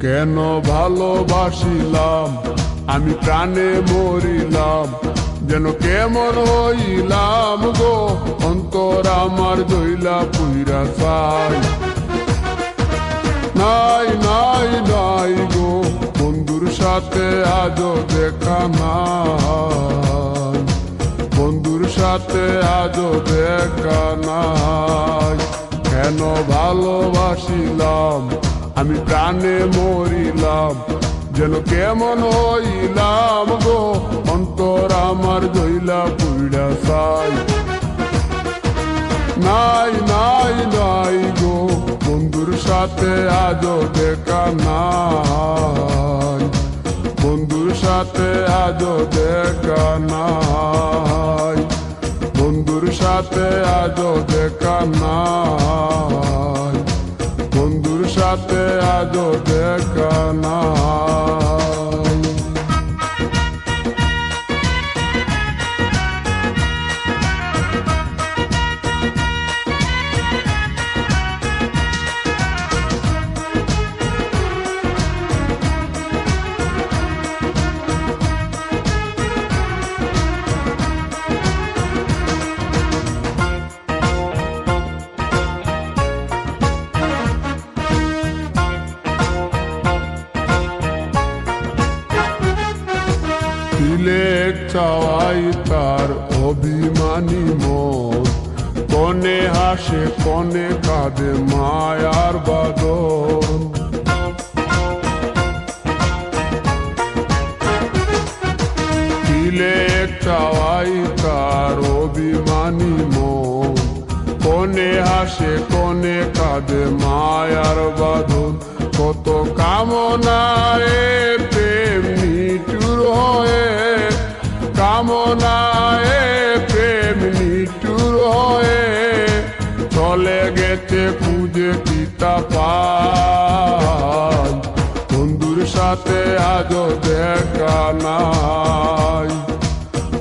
কেন ভালোবাসিলাম আমি প্রাণে মরিলাম, যেন কেমন হইলাম গো, অন্তর আমার দইলা পুইরা চাই। নাই নাই নাই গো, বন্ধুর সাথে আজও দেখা নাই, বন্ধুর সাথে আজও দেখা নাই। কেন ভালোবাসিলাম আমি প্রাণে মরিলাম, যেন কেমন হইলাম গো, অন্তর আমার দইলা পুইরা চাই। নাই নাই নাই গো, বন্ধুর সাথে আজও দেখা নাই, বন্ধুর সাথে আজও দেখা নাই, বন্ধুর সাথে আজও দেখা নাই, বন্ধুর সাথে আজও দেখা নাই। তিলেক চাওয়াই তার অভিমানী মন, কনে হাসে কনে কাঁদে মায়ার বাদন। তিলেক চাওয়াই তার অভিমানী মন, কনে হাসে কনে কাঁদে মায়ার বাদন। কত কামনায় প্রেম নিঠুর হয়ে, কামনায় প্রেম নিঠুর হয়ে, চলে গেছে খুঁজে পিতা পাই, বন্ধুর সাথে আজও দেখা নাই,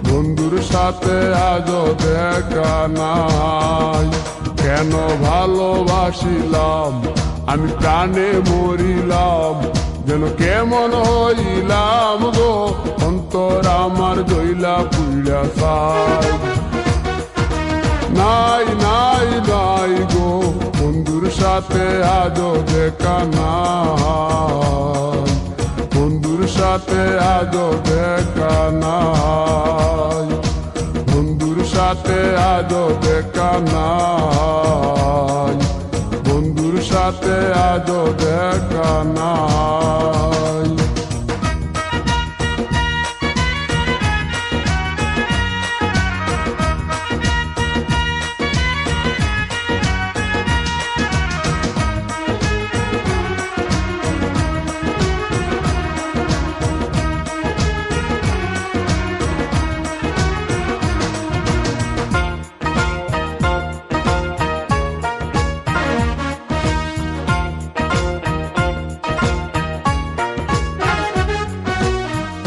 বন্ধুর সাথে আজও দেখা নাই। কেন ভালোবাসিলাম আমি প্রাণে মরিলাম, যেন কেমন হইলাম গো, অন্তর আমার দইলা পুইরা চাই। নাই নাই নাই গো, বন্ধুর সাথে আজও দেখা নাই, বন্ধুর সাথে আজও দেখা নাই, বন্ধুর সাথে আজও দেখা নাই, বন্ধুর সাথে আজও দেখা নাই।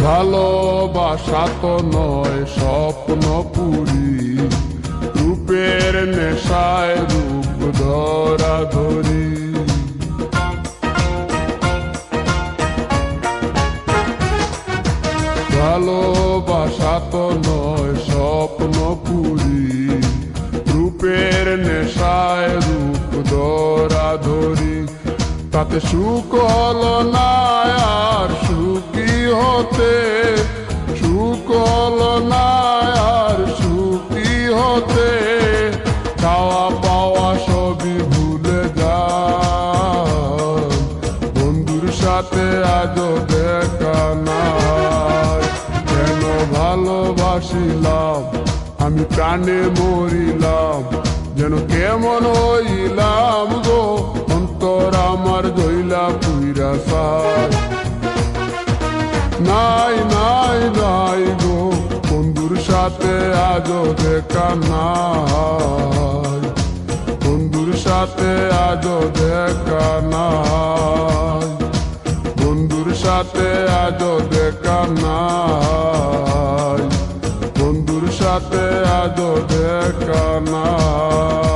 ভালোবাসা তো নয় স্বপ্ন পুরি, রূপের নেশায় রূপ ধরা ধরি। ভালোবাসা তো নয় স্বপ্ন পুরি, রূপের নেশায় রূপ ধরা ধরি। তাতে সুখ হলো না আর সুখী হতে, সুখ হলো না আর সুখী হতে, খাওয়া পাওয়া সবই ভুলে যায়, বন্ধুর সাথে আজও দেখা নাই। কেন ভালোবাসিলাম আমি প্রাণে মরিলাম, যেন কেমন হইলাম গো, অন্তর আমার দইলা পুইরা চাই। নাই নাই নাই গো, বন্ধুর সাথে আজও দেখা নাই, বন্ধুর সাথে আজও দেখা নাই, বন্ধুর সাথে আজও দেখা নাই, বন্ধুর সাথে আজও দেখা নাই।